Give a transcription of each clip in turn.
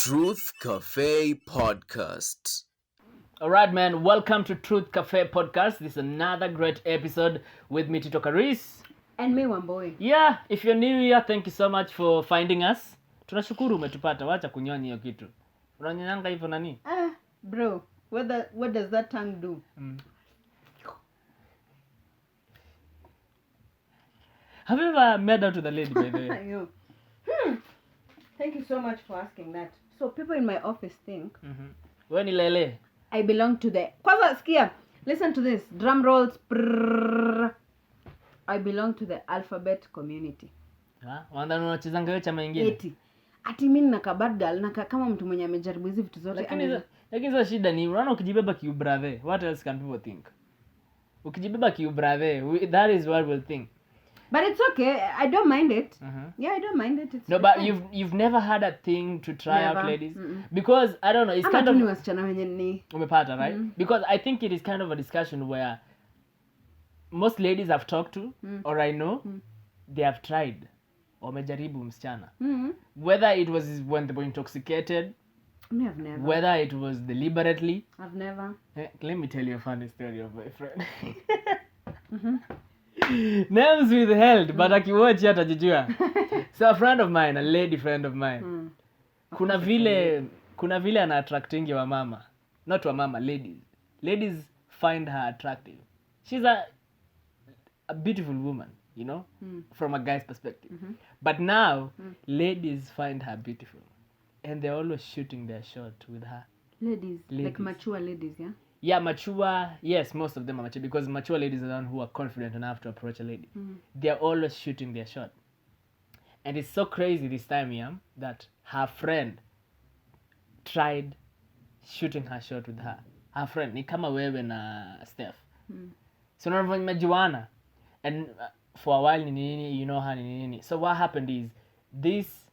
Truth Cafe Podcast. All right, man. Welcome to Truth Cafe Podcast. This is another great episode with me, Tito Karis. And me, Wambui. Yeah, if you're new here, thank you so much for finding us. Tunashukuru umetupata. Wacha kunyonya hiyo kitu. Unanyanyanga hivyo nani? Bro, what does that tongue do? Have you ever made out with a lady, by the way? You. Thank you so much for asking that. So people in my office think Wewe ni lele. I belong to the... Kwanza sikia, listen to this. Drum rolls. Prrrr. I belong to the alphabet community. Wanda unachezanga hiyo chama ingine. Ati mimi nakabadal naka kama mtu mwenye amejaribu hizi vitu zote. Lakini sasa shida ni unaona ukijibeba kiu brother. What else can people think? Ukijibeba kiu brother, that is what we'll think. But it's okay. I don't mind it. Yeah, I don't mind it. No, but you've never had a thing to try Never. out ladies? Because I don't know, it's kind of ni wasichana wenye ni umepata, right? Because I think it is kind of a discussion where most ladies I've talked to or I know they have tried wamejaribu msichana. Whether it was when they were intoxicated, me I've never. whether it was deliberately. I've never. Let me tell you a funny story of my friend. Names withheld, but akiwatch atajijua. So a friend of mine, a lady friend of mine. Kuna vile ana attracting wa mama. Not wa mama, ladies. Ladies find her attractive. She's a beautiful woman, you know, from a guy's perspective. But now, ladies find her beautiful. And they're always shooting their shot with her. Ladies. Like mature ladies, yeah? Yeah, mature, yes, most of them are mature because mature ladies are the ones who are confident enough to approach a lady. They're always shooting their shot. And it's so crazy this time, yeah, that her friend tried shooting her shot with her. Her friend, ni kama wewe na Steph. So now mmejuana. And for a while, you know her, nini. So what happened is, this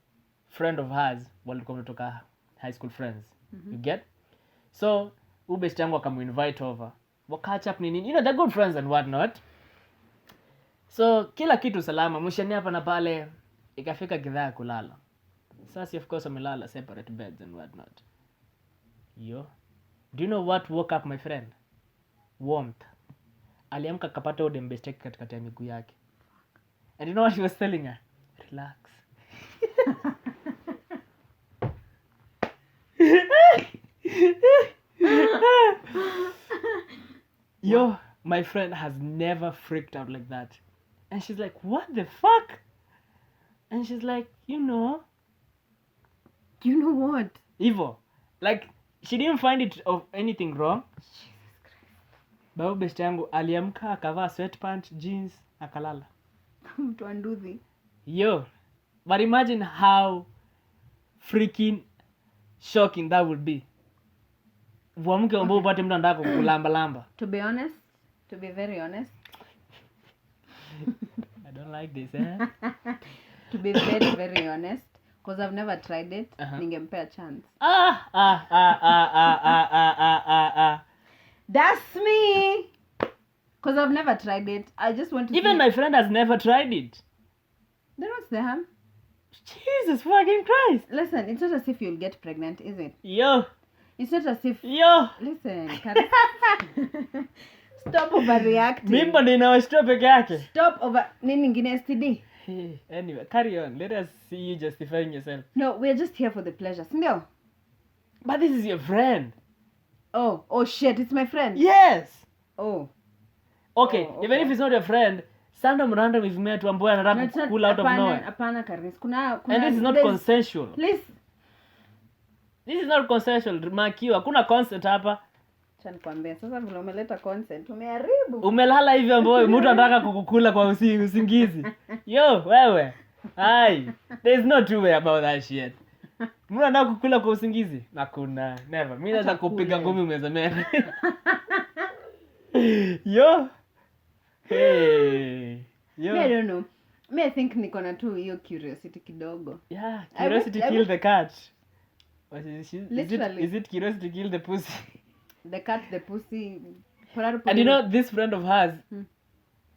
friend of hers, walikuwa wametoka high school friends. You get? So, ubest yangu akamu-invite over. Catch up nini. You know, they're good friends and whatnot. So, kila kitu salama. Mwishani hapa na pale, ikafika gidhaa kulala. Sasa, of course, wamelala separate beds and whatnot. Yo. Do you know what woke up my friend? Warmth. Aliamka kapata ode mbesteki katikati ya miguu yake. And you know what he was telling her? Relax. Yo, my friend has never freaked out like that. And she's like, what the fuck? And she's like, you know what? Evo. Like, she didn't find it of anything wrong. Babu best yangu aliamka akavaa sweatpants, jeans, akalala. Mtu anduthi. Yo, but imagine how freaking shocking that would be. Uamke ambao upate mtu anataka kukulamba lamba. To be honest, to be very honest. I don't like this, eh? To be very, very honest, because I've never tried it, ningempea chance. That's me! Because I've never tried it. I just want to Even my friend has never tried it. Then what's the harm? Jesus fucking Christ. Listen, it's not as if you'll get pregnant, is it? Yo. It's not as if... Yo. Listen, stop overreacting. Mimba ndio inawashtua peke yake. Stop over... Nini ingine STD? Anyway, carry on. Let us see you justifying yourself. No, we're just here for the pleasure. Sindio? But this is your friend. Oh shit, it's my friend. Yes. Oh. Okay, even if it's not your friend, random is met to ambaye anataka kukula out of nowhere. Hapana Karis. Kuna And this is not consensual. Please. This is not consensual. Makiwa, hakuna consent hapa. Acha nikwambie. Sasa vile umeleta consent, umeharibu. Umelala hivi ambaye mtu anataka kukukula kwa usingizi. Yo, wewe. Ai, there's no two way about that shit. Mtu anataka kukula kwa usingizi? Hakuna. Never. Mimi nataka kupiga ngumi umezemea. Yo. Hey. Yo. I don't know. I think niko na tu hiyo curiosity kidogo. Yeah, curiosity killed the cat. Literally. Is it curiosity killed the pussy? The cat, the pussy. And you know, this friend of hers,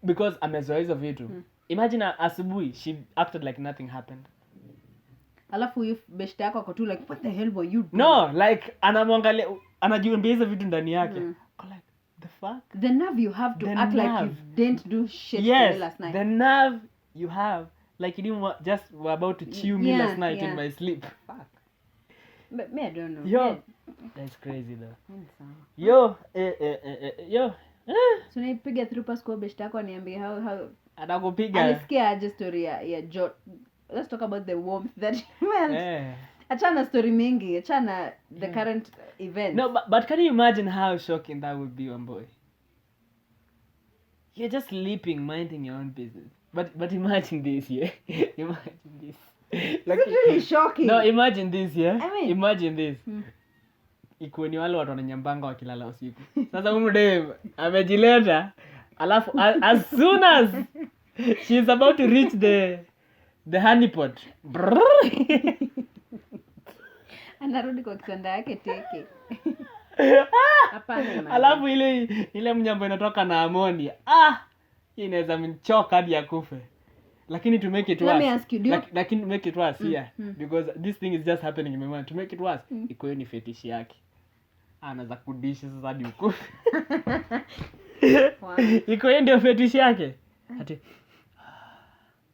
because amezoea hizo vitu. Imagine asubuhi, she acted like nothing happened. alafu huyu beshte yako ako tu like what the hell were you doing? No, like anamwangalia, anajiumbeza vitu ndani yake. Like the fuck? The nerve you have to The act like you nerve. didn't do shit to Yes, me last night. the nerve you have, like you didn't just were about to chew me last night in my sleep. Fuck. But me, I don't know. Yo, that's crazy though. Sawa. Yo, yo. So nipiga through pass kwa beshte yako aniambie how Atakupiga. alisikia aje story ya Jot. Let's talk about the warmth that he meant. Achana story mingi, achana the current event. No, but can you imagine how shocking that would be, one boy? You're just sleeping, minding your own business. But imagine this, yeah. Imagine this. Like, it's really shocking. No, imagine this, yeah. I mean, imagine this. Ikuwe ni wale watu wananyambanga wakilala usiku. Sasa huyu dem amejileta, alafu as soon as she's about to reach the honeypot. Anarudi kwa kitanda yake teke. Hapana. Alafu ile mnyambo inatoka na ammonia. Hii inaweza mchoka hadi akufe. Lakini to make it worse. Let me ask you, Lakini to make it worse, yeah. Because this thing is just happening in my mind. To make it worse, iko ni fetish yake. Anaanza kudishi sasa hadi ukufe. Wow. Iko ndio fetish yake. Ati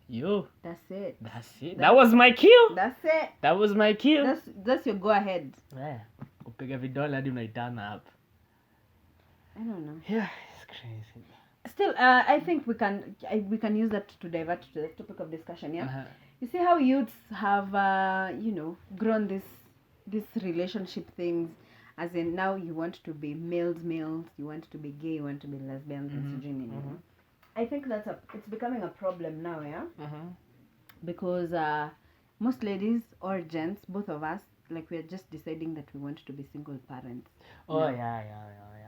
yo, That's it. That was my cue. That's it. That's That's your go ahead. Yeah. Kupiga vidole hadi unaitana hapa. I don't know. Yeah, it's crazy. Still, I think we can use that to divert to the topic of discussion. Yeah. Uh-huh. You see how youths have grown this relationship things, as in now you want to be males, you want to be gay, you want to be lesbians, and so on. I think it's becoming a problem now, yeah. Because most ladies or gents, both of us, like we are just deciding that we want to be single parents. Oh now. Yeah.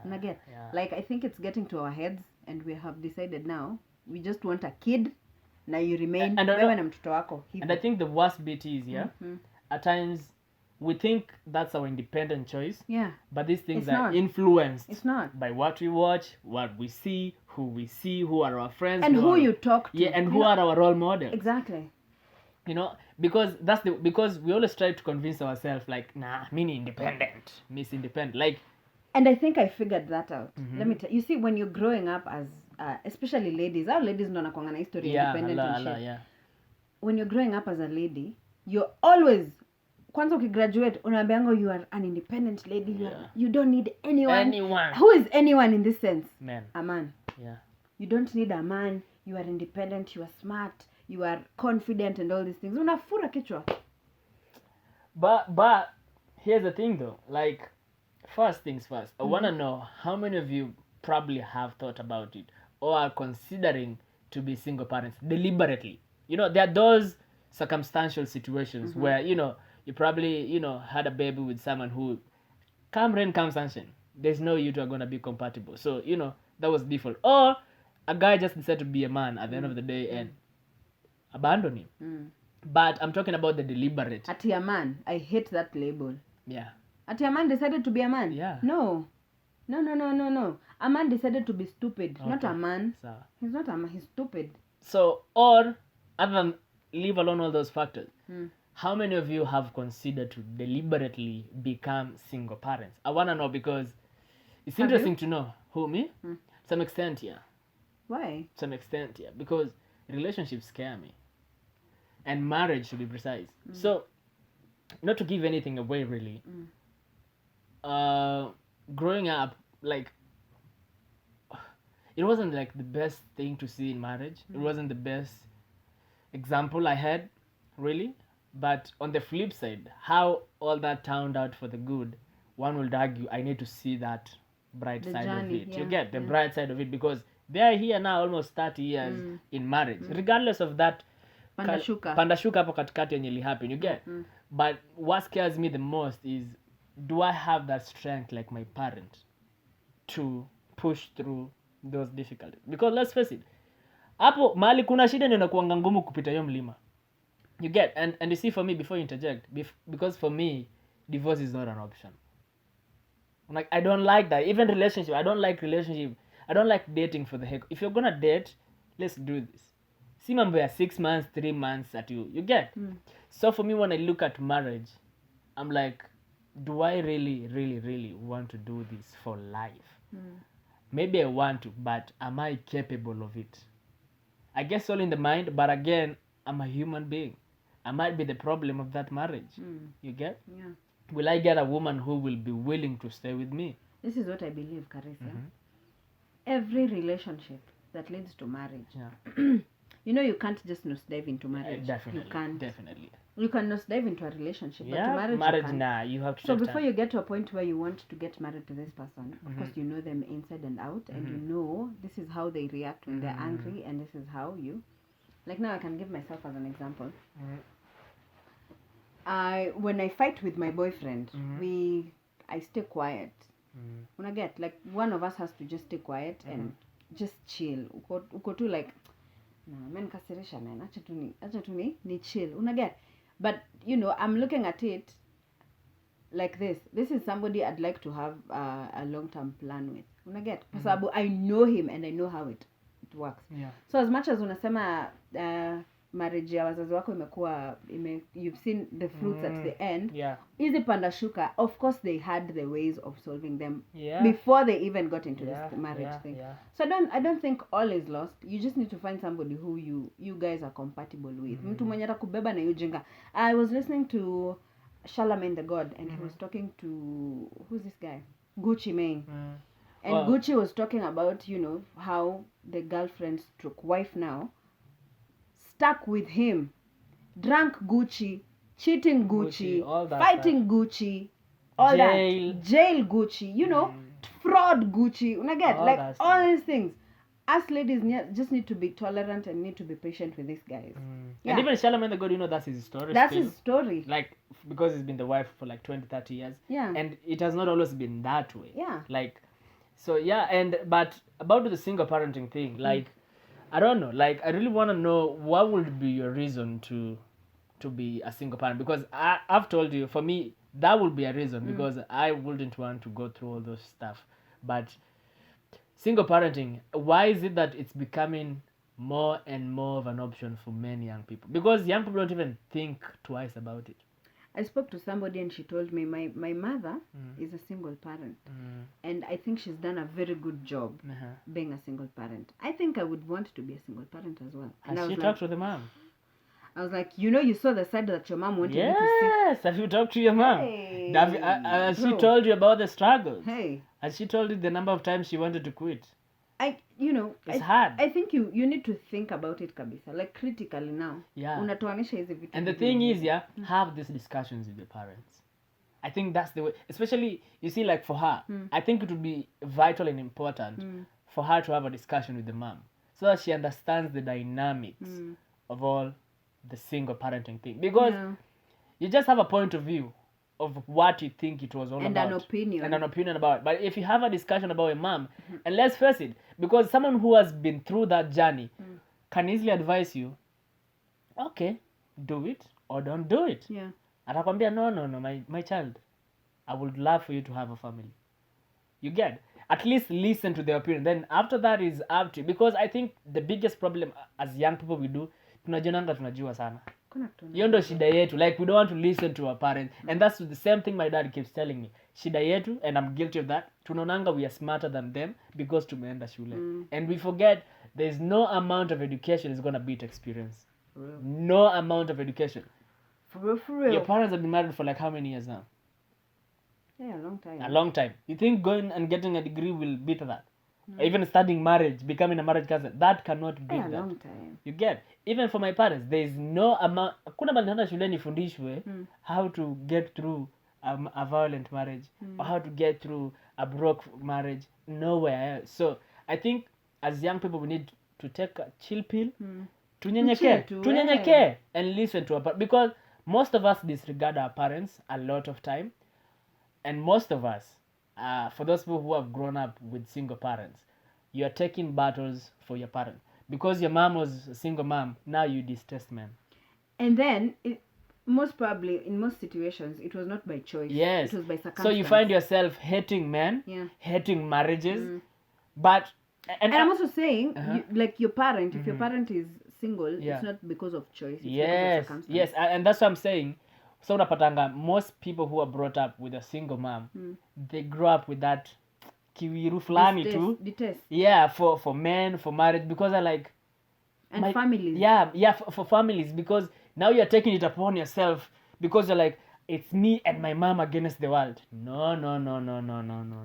And again, Yeah. like I think it's getting to our heads, and we have decided now we just want a kid. Now you remain wewe na mtoto wako. And I think the worst bit is, yeah, at times we think that's our independent choice. Yeah. But these things It's are not. influenced It's not. by what we watch, what we see, who are our friends, And who are, you talk to. yeah, and who are our role models. Exactly. You know, because because we always try to convince ourselves like, nah, me independent, Miss Independent, like. And I think I figured that out. Let me tell you. See, when you're growing up as especially ladies, our ladies ndo nakwanga na history independent and shit. Yeah. When you're growing up as a lady, you're always kwanza ukigraduate unaambianga you are an independent lady. You don't need anyone. Who is anyone in this sense? Man. A man. Yeah. You don't need a man. You are independent, you are smart, you are confident and all these things. Unafura kichwa. But here's the thing though, like, first things first, I want to know how many of you probably have thought about it or are considering to be single parents deliberately. You know, there are those circumstantial situations where, you probably, had a baby with someone who, come rain, come sunshine, there's no you two are going to be compatible. So, that was default. Or a guy just decided to be a man at the end of the day and abandon him. But I'm talking about the deliberate. Ati a man. I hate that label. Yeah. Ati a man decided to be a man? Yeah. No. A man decided to be stupid. Okay. Not a man. So, He's not a man. He's stupid. So, or other than leave alone all those factors, how many of you have considered to deliberately become single parents? I want to know because it's Have interesting you? to know. Who, me? Some extent, yeah. Why? Some extent, yeah. Because relationships scare me. And marriage, to be precise. So, not to give anything away, really. Growing up, like, it wasn't like the best thing to see in marriage. It wasn't the best example I had, really. But on the flip side, how all that turned out for the good, one would argue I need to see that bright The side journey, of it. yeah, You get the bright side of it because they are here now almost 30 years in marriage. Regardless of that Pandashuka. pandashuka hapo katikati yenye happen, you get. But what scares me the most is, do I have that strength like my parents to push through those difficulties? Because let's face it, hapo mahali kuna shida ndio inakuanga ngumu kupita hiyo mlima. You get. And you see, for me, before you interject, because for me, divorce is not an option. Like, I don't like that. Even relationship, I don't like relationship. I don't like dating for the heck. If you're gonna date, let's do this. si mambo ya 6 months 3 months that you get. So for me, when I look at marriage, I'm like, do I really want to do this for life? Maybe I want to, but am I capable of it? I guess all in the mind, but again, I'm a human being. I might be the problem of that marriage. You get? Yeah. Will I get a woman who will be willing to stay with me? This is what I believe, Carissa. Every relationship that leads to marriage, Yeah. you can't just nosedive into marriage. Definitely. You can't. Definitely. You can nosedive into a relationship, but to Yeah, marriage, marriage you can't. nah, you have to So take before time. you get to a point where you want to get married to this person, of course you know them inside and out, and you know this is how they react when they're angry, and this is how you. Like now, I can give myself as an example. When I fight with my boyfriend, I stay quiet. When I get like one of us has to just stay quiet and just chill. Uko tu like, no, men kasirisha man, acha tu ni chill. Unaget, but I'm looking at it like this. This is somebody I'd like to have a long-term plan with. Unaget, kwa sababu I know him and I know how it works. Yeah. So as much as unasema marriage ya wazazi wako you've seen the fruits at the end. Yeah. Easy panda shuka, of course they had the ways of solving them Yeah. before they even got into Yeah, this marriage yeah, thing. yeah. So I don't think all is lost. You just need to find somebody who you guys are compatible with. Mtu mwenye atakubeba na ujinga. I was listening to Charlemagne the God, and he was talking to, who's this guy? Gucci Mane. And Gucci was talking about, how the girlfriend stroke wife now stuck with him, drank Gucci, cheating Gucci, all that fighting Gucci, all Jail. that, jail Gucci, fraud Gucci, like that all these things. Us ladies just need to be tolerant and need to be patient with these guys. And even Charlemagne the God, that's his story. That's still. his story. Like, because he's been the wife for like 20, 30 years. Yeah. And it has not always been that way. Yeah. Like, so yeah, but about the single parenting thing, like, I don't know, like, I really want to know what would be your reason to be a single parent, because I've told you, for me, that would be a reason, because I wouldn't want to go through all those stuff. But single parenting, why is it that it's becoming more and more of an option for many young people? Because young people don't even think twice about it. I spoke to somebody and she told me my mother is a single parent, and I think she's done a very good job being a single parent. I think I would want to be a single parent as well. And Has she talked to the mom? I was like, you saw the side that your mom wanted you to see. Yes, have you talked to your mom? Hey, Has she bro. told you about the struggles? Hey, Has she told you the number of times she wanted to quit? It's hard. I think you need to think about it kabisa, like critically now. Yeah. Unatoanisha hizi vitu. And the thing is, have these discussions with your parents. I think that's the way, especially, you see, like for her, I think it would be vital and important for her to have a discussion with the mom, so that she understands the dynamics of all the single parenting thing. Because you just have a point of view of what you think it was all And about. an opinion. About it. But if you have a discussion about a mom, and let's face it, because someone who has been through that journey can easily advise you, okay, do it or don't do it. Yeah. Atakwambia, no, my child, I would love for you to have a family. You get? At least listen to their opinion. Then after that is up to you. Because I think the biggest problem as young people we do, tunajionanga tunajua sana. Hiyo ndo shida yetu. Like, we don't want to listen to our parents. And that's the same thing my dad keeps telling me. Shida yetu, and I'm guilty of that, tunaonanga we are smarter than them because tumeenda shule. And we forget there's no amount of education is going to beat experience. No amount of education. For real. Your parents have been married for like how many years now? Yeah, a long time. A long time. You think going and getting a degree will beat that? Even studying marriage, becoming a marriage cousin, that cannot beat Yeah, a that. long time. You get? Even for my parents, there is no amount. Hakuna bali naenda shule nifundishwe how to get through a violent marriage or how to get through a broke marriage. Nowhere else. So I think as young people we need to take a chill pill. Tunyenyekee and listen to our parents, because most of us disregard our parents a lot of time, and most of us, for those people who have grown up with single parents, you are taking battles for your parents. Because your mom was a single mom, now you detest men. And then, most probably, in most situations, it was not by choice. Yes. It was by circumstance. So you find yourself hating men, hating marriages, but... And I'm also saying, like your parent, if your parent is single, Yeah. it's not because of choice. It's because of Yes, circumstance. yes, and that's what I'm saying. So unapatanga most people who are brought up with a single mom, they grow up with that kiwiru fulani tu. Detest. Yeah, for men, for marriage, because I like And families. Yeah, for families, because now you're taking it upon yourself because you're like, it's me and my mom against the world. No.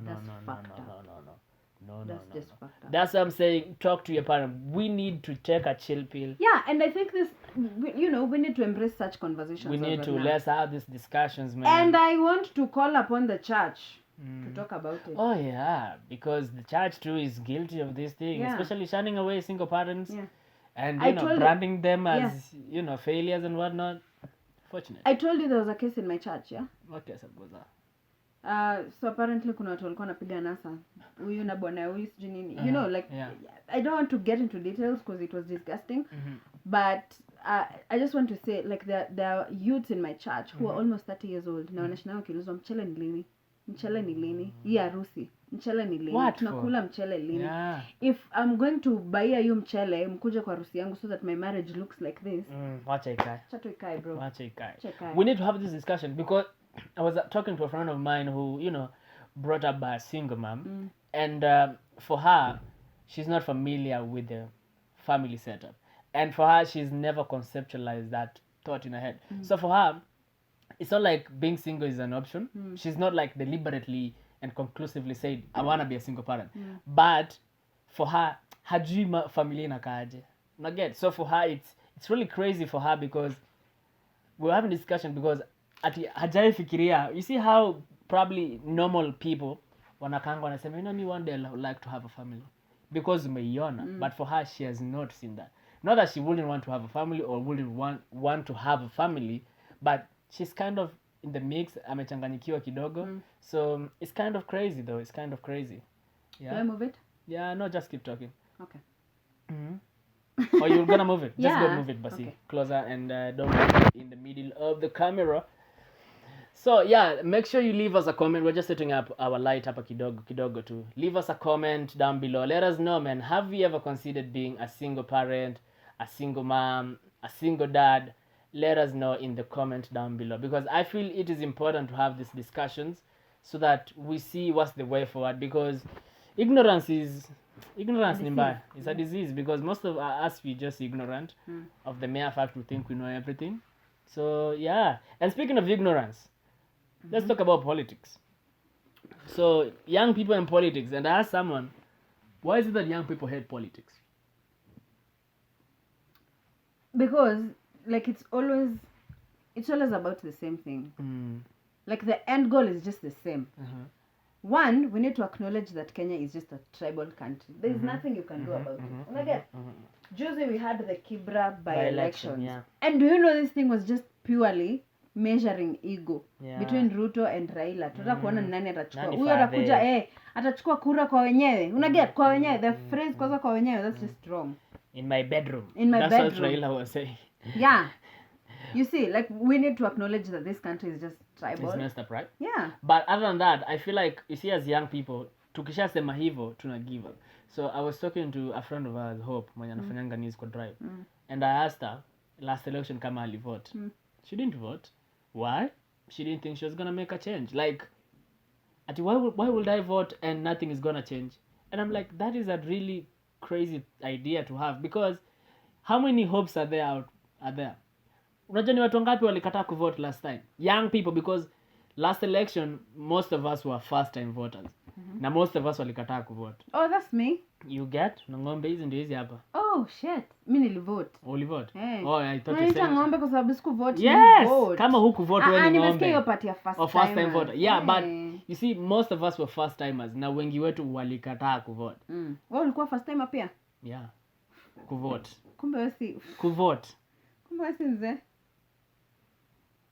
That's fucked up. No. That's just fucked up. That's what I'm saying. Talk to your parent. We need to take a chill pill. Yeah, and I think this, we need to embrace such conversations. We need to now. let's have these discussions, man. And I want to call upon the church to talk about it. Oh yeah, because the church too is guilty of this thing, Yeah. especially shunning away single parents Yeah. and I told you- branding them as failures and whatnot. Fortunate. I told you there was a case in my church, yeah? Okay, sabaza. So apparently kuna watu walikuwa wanapiga nasa huyu na bwana huyu sijui nini. You know, like, yeah. I don't want to get into details because it was disgusting. But I just want to say, like, there are youths in my church who are almost 30 years old na wanashinda wakiulizwa mchele ni lini, mchele ni lini, hii harusi mchele ni lini, What tunakula mchele lini. Yeah. If I'm going to buy you mchele mkuje kwa harusi yangu so that my marriage looks like this, Wacha ikae. chato ikae bro. Wacha ikae. Wacha ikae. We need to have this discussion because I was talking to a friend of mine who, brought up by a single mom. And for her, she's not familiar with the family setup. And for her, she's never conceptualized that thought in her head. So for her, it's not like being single is an option. She's not like deliberately and conclusively said, I want to be a single parent. But for her, hajui family inakaaje. Get? So for her, it's really crazy for her because we're having a discussion because ati hajai fikiria. You see how probably normal people wanakanga wanasema, me one day I would like to have a family because umeiona. But for her, she has not seen that. Not that she wouldn't want to have a family or wouldn't want to have a family, but she's kind of in the mix, amechanganyikiwa kidogo. So it's kind of crazy though. It's kind of crazy. Do I Yeah. move it? Yeah, no, just keep talking. Okay. Or you're gonna move it. Just go Yeah. move it, Basi. Okay. Closer and don't get in the middle of the camera. So yeah, make sure you leave us a comment. We're just setting up our light up a kidogo too. Leave us a comment down below. Let us know, man. Have you ever considered being a single parent, a single mom, a single dad? Let us know in the comment down below because I feel it is important to have these discussions so that we see what's the way forward. Because ignorance ni mbaya. It's a disease because most of us we just ignorant of the mere fact we think we know everything. So yeah, and speaking of ignorance, let's talk about politics. So young people in politics, and I asked someone, why is it that young people hate politics? Because like it's always about the same thing. Like the end goal is just the same. One, we need to acknowledge that Kenya is just a tribal country. There's nothing you can do about it. Again, Juzi we had the Kibra by-elections. yeah. And do you know this thing was just purely measuring ego Yeah. between Ruto and Raila. Tunataka kuona nani atachukua. Nani Huyo fadhe. atakuja atachukua kura kwa wenyewe. Unaget kwa wenyewe. The phrase kwanza kwa wenyewe, that's just wrong. In my bedroom. In my That's bedroom. what Raila was saying. Yeah. You see, like we need to acknowledge that this country is just tribal. It's messed up, right? Yeah. But other than that, I feel like, you see, as young people, tukishasema hivyo, tuna give up. So I was talking to a friend of ours, Hope, mwenye anafanyanga news kwa Drive. And I asked her, last election kama alivote. She didn't vote. Why? She didn't think she was gonna make a change. Like, why would I vote and nothing is gonna change? And I'm like, that is a really crazy idea to have because how many hopes are there? Unajua ni watu wangapi walikataa kuvote last time? Young people, because last election most of us were first time voters. Na most of us walikataa kuvote. Oh, that's me. You get? Na ng'ombe hizi ndio hizi hapa. Oh shit. Mimi nilivote. Ulivote? Hey. Oh, I thought you Unaita said. ng'ombe kwa sababu sikuvote. Yes. Nilivote. Kama hukuvote wewe ni nimesikia ng'ombe. hiyo part ya first Or first time timers. voter. Yeah, but Hey. you see most of us were first timers na wengi wetu walikataa kuvote. Wewe ulikuwa first timer pia? Yeah. Kuvote. Kumbe wewe si Kuvote. kumbe wewe si mzee.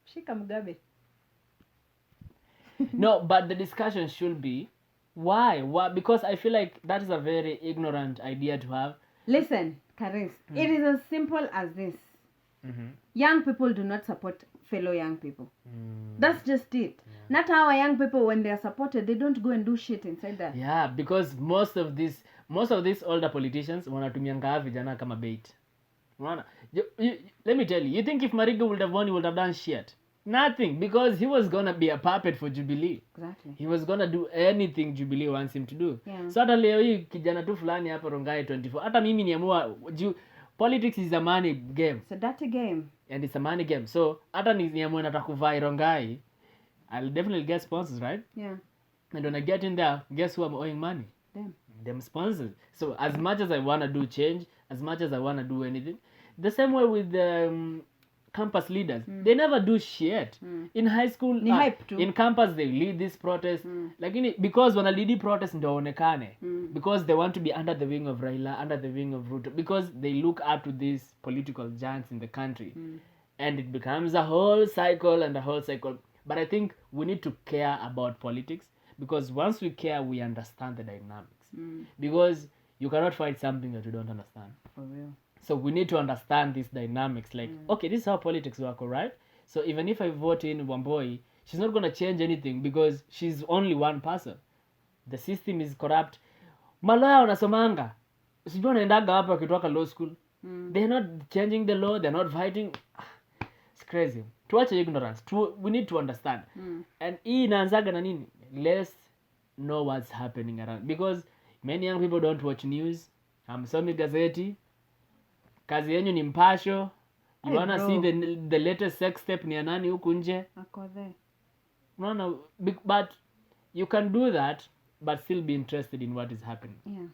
Shika Mugabe. No, but the discussion should be why? Because I feel like that is a very ignorant idea to have. Listen, Karis, it is as simple as this. Young people do not support fellow young people. That's just it. Not our young people, when they are supported, they don't go and do shit inside there. Yeah, because most of these older politicians wanatumianga vijana kama bait. Let me tell you think if Mariga would have won, he would have done shit. Nothing, because he was gonna be a puppet for Jubilee. Exactly. He was gonna do anything Jubilee wants him to do. Yeah. So hata leo hii kijana tu fulani hapa Rongai 24. Hata mimi niamua politics is a money game. It's a dirty game. And it's a money game. So hata niamua nataka kuvai Rongai, I'll definitely get sponsors, right? Yeah. And when I get in there, guess who I'm owing money? Them sponsors. So as much as I want to do change, as much as I want to do anything, the same way with the campus leaders, they never do shit. In high school, Ni hype too. in campus they lead this protest, because when a lead protest ndio onekane, because they want to be under the wing of Raila, under the wing of Ruto, because they look up to these political giants in the country, and it becomes a whole cycle and a whole cycle. But I think we need to care about politics, because once we care, we understand the dynamics. Because you cannot fight something that you don't understand. For real. So we need to understand these dynamics. Like, okay, this is how politics work, all right? So even if I vote in Wambui, she's not going to change anything because she's only one person. The system is corrupt. Maloya wanasomanga. Sijui wanaendaga hapa wakitoka law school. They're not changing the law. They're not fighting. It's crazy. Tuache ignorance. We need to understand. And hii inaanzaga na nini? Let's know what's happening around. Because many young people don't watch news. Hamsomi gazeti. Kazi yenyu ni mpasho. You wanna see the latest sex step ni ya nani huku nje? Ako there. No, but you can do that but still be interested in what is happening. Yeah.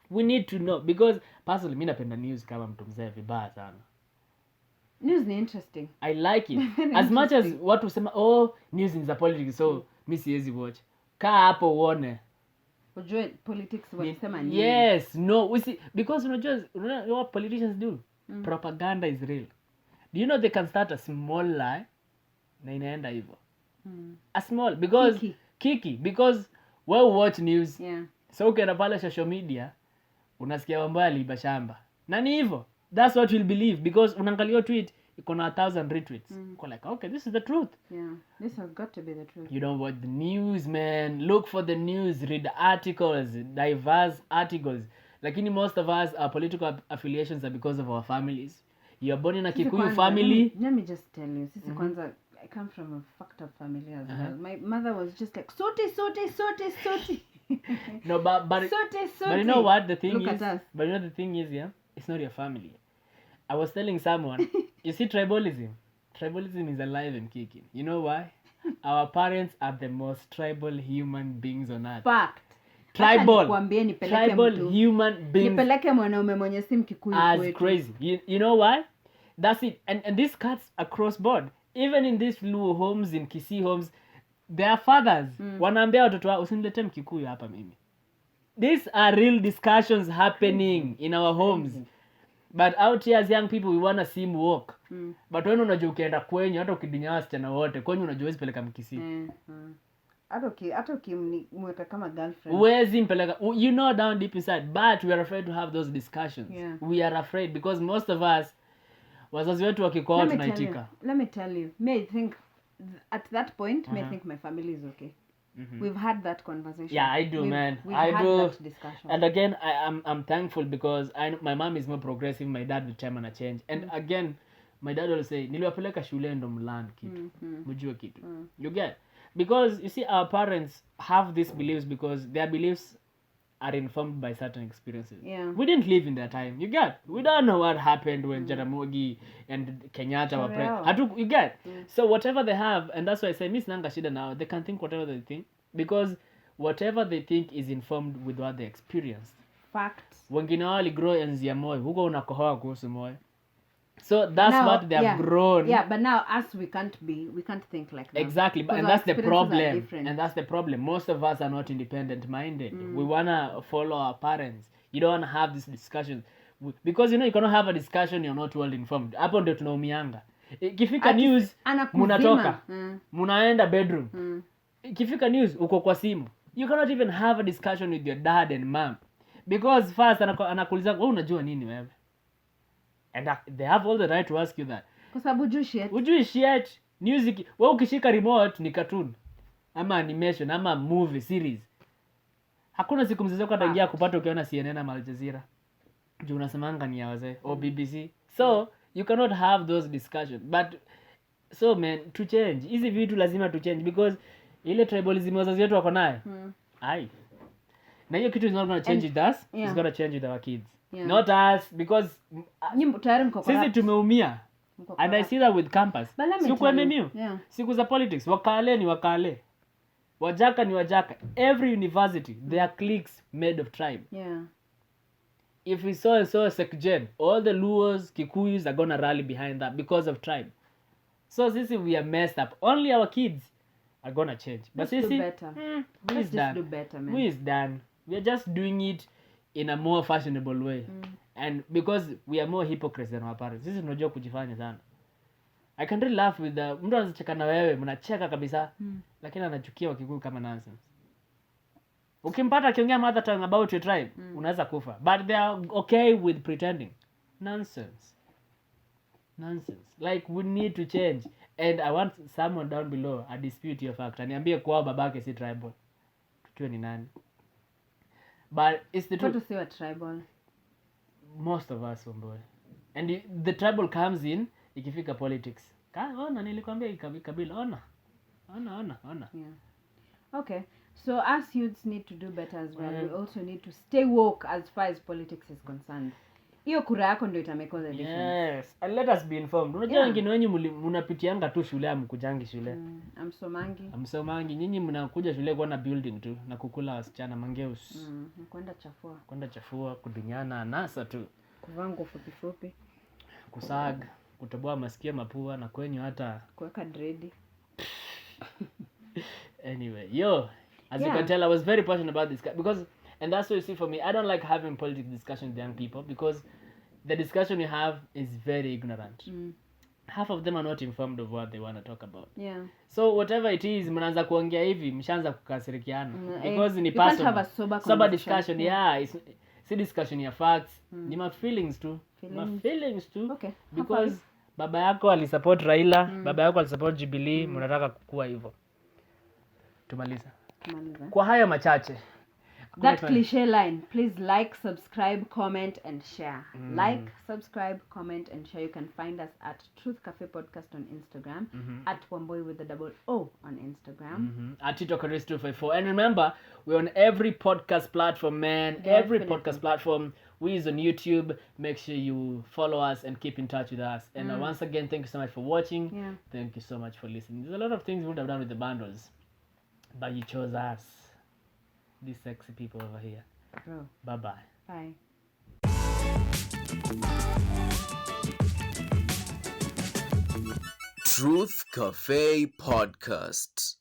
We need to know, because personally mimi napenda news kama mtu mzee vibaya sana. News ni interesting. I like it. As much as watu sema news is a politics, so mimi siwezi watch. Kaa hapo uone. Ujue politics wanasema nini? Yes, no, we see, because what politicians do? Propaganda is real. Do you know they can start a small lie na inaenda hivyo? A small, because kiki, because we watch news. Yeah. So ukienda pale social media unasikia mambo ya liba shamba. Na ni hivyo. That's what you'll believe, because unaangalia tweet iko na 1000 retweets. Uko like, okay, this is the truth. Yeah. This has got to be the truth. You don't watch the news, man. Look for the news, read articles, diverse articles. Lakini most of us, our political affiliations are because of our families. You're born in a Kikuyu family. Let me just tell you. Sisi kwanza, I come from a fucked up family as well. My mother was just like, sote. No, but sote. you know what the thing Look is? at us. But you know the thing is, yeah? It's not your family. I was telling someone, you see tribalism? Tribalism is alive and kicking. You know why? Our parents are the most tribal human beings on earth. Fact. Tribal mtu. Human beings. Nipeleke mwanaume mwenye si Mkikuyu as kwetu. crazy. You know why? That's it. And this cuts across board. Even in these Luo homes, in Kisii homes, their fathers wanaambia watoto wao usinilete Mkikuyu hapa mimi. These are real discussions happening in our homes. But out here as young people, we wanna see him walk. But when unajua ukienda kwenyu, hata ukidinya wasichana wote, kwenyu unajua huwezi peleka Mkisii. Hata ukimweka kama girlfriend. Huwezi mpeleka. You know down deep inside. But we are afraid to have those discussions. Yeah. We are afraid because most of us, wazazi wetu wakikoa tunaitika. Let me tell you. May I think at that point, may I think my family is okay. We've had that conversation. Yeah, I do, man. We've I had do. that discussion. And again, I'm thankful because my mom is more progressive. My dad will time and a change. And again, my dad will say, niliwapeleka shule ndo mlearn kitu. Mjue kitu. You get? Because you see, our parents have these beliefs because their beliefs are informed by certain experiences. Yeah. We didn't live in that time. You get? We don't know what happened when Jaramogi and Kenyatta were president. You get? So whatever they have, and that's why I say, Miss Nanga Shida now, they can think whatever they think because whatever they think is informed with what they experienced. Facts. Wengine wao waligrow enzi ya Moi. Huko unakohoa kuhusu Moi. So that's now, what they have grown. Yeah, but now us we can't think like that. Exactly, but and that's the problem. And that's the problem. Most of us are not independent minded. We wanna follow our parents. You don't wanna have this discussion because you cannot have a discussion you're not well informed. Hapo ndio tunaumianga. Ikifika news munatoka. Munaenda bedroom. Ikifika news uko kwa simu. You cannot even have a discussion with your dad and mom because first anakuuliza wewe unajua nini wewe? And they have all the right to ask you that. Kwa sababu ujui shit. Music, wewe ukishika remote ni cartoon ama animation ama movie series. Hakuna siku mzee wako ataingia kupata ukiona CNN ama Al Jazeera. Juu unasemanga ni ya wazee. BBC, So you cannot have those discussions. But so man, to change hizi vitu lazima to change, because ile tribalism wazazi wetu wako nayo ai, na hiyo kitu is not going to change with us, it's going to change with our kids, not us, because tayari mko sisi corrupt. tumeumia. And I see that with campus. But let me Siku tell you, MMU, yeah. siku za politics, wakale ni wakale, wajaka ni wajaka. Every university there are cliques made of tribe. Yeah. If we saw a secgen, all the Luos, Kikuyus are gonna rally behind that because of tribe. So sisi we are messed up. Only our kids are gonna change. But Let's do sisi, better. who Let's is just done? do better, man. Who is done? We are just doing it in a more fashionable way. And because we are more hypocrites than our parents. Sisi tunajua kujifanya sana. I can really laugh with the mtu anacheka na wewe, mnacheka kabisa, lakini anachukia Wakikuyu kama nonsense. Ukimpata akiongea mother tongue about your tribe, unaweza kufa. But they are okay with pretending. Nonsense. Like, we need to change. And I want someone down below a dispute your fact. Aniambie kwao babake si tribal. Tujue ni nani. But it's the What truth. to say what tribal? Most of us, Wambui. And the tribal comes in ikifika politics. Ona nilikwambia ikabila. Ona. Yeah. Okay. So us youths need to do better as well. We also need to stay woke as far as politics is concerned. Hiyo kura yako ndio itamake the difference. Yes. And let us be informed. Unajua wengine wenyu mnapitianga tu shule, hamkujangi shule. Amsomangi. Nyinyi mnakuja shule kuona building tu na kukula wasichana mangeus. Kwenda chafua, kudinyana, anasa tu. Kuvaa nguo fupi. Kusaga, kutoboa masikio, mapua na kwenyu hata kuweka dread. Anyway, as you can tell, I was very passionate about this because, and that's what you see for me, I don't like having politics discussion with young people because the discussion we have is very ignorant. Half of them are not informed of what they want to talk about. Yeah. So whatever it is, mnaanza kuongea hivi, mshaanza kukasirikiana because ni personal. You can't have a sober discussion. It's discussion ya facts. Ni my feelings too. Okay. Because baba yako alisupport Raila, baba yako alisupport Jubilee, mnataka kukua hivyo. Tumaliza. Kwa haya machache. That cliche line, please like, subscribe, comment and share. Like, subscribe, comment and share. You can find us at Truth Cafe Podcast on Instagram, at Wambui with the double O on Instagram. At Tito Karis 254. And remember, we're on every podcast platform, man. Definitely. Every podcast platform. We is on YouTube. Make sure you follow us and keep in touch with us. And once again, thank you so much for watching. Yeah. Thank you so much for listening. There's a lot of things we would have done with the bundles, but you chose us. These sexy people over here. Bro. Bye-bye. Bye. Truth Cafe Podcast.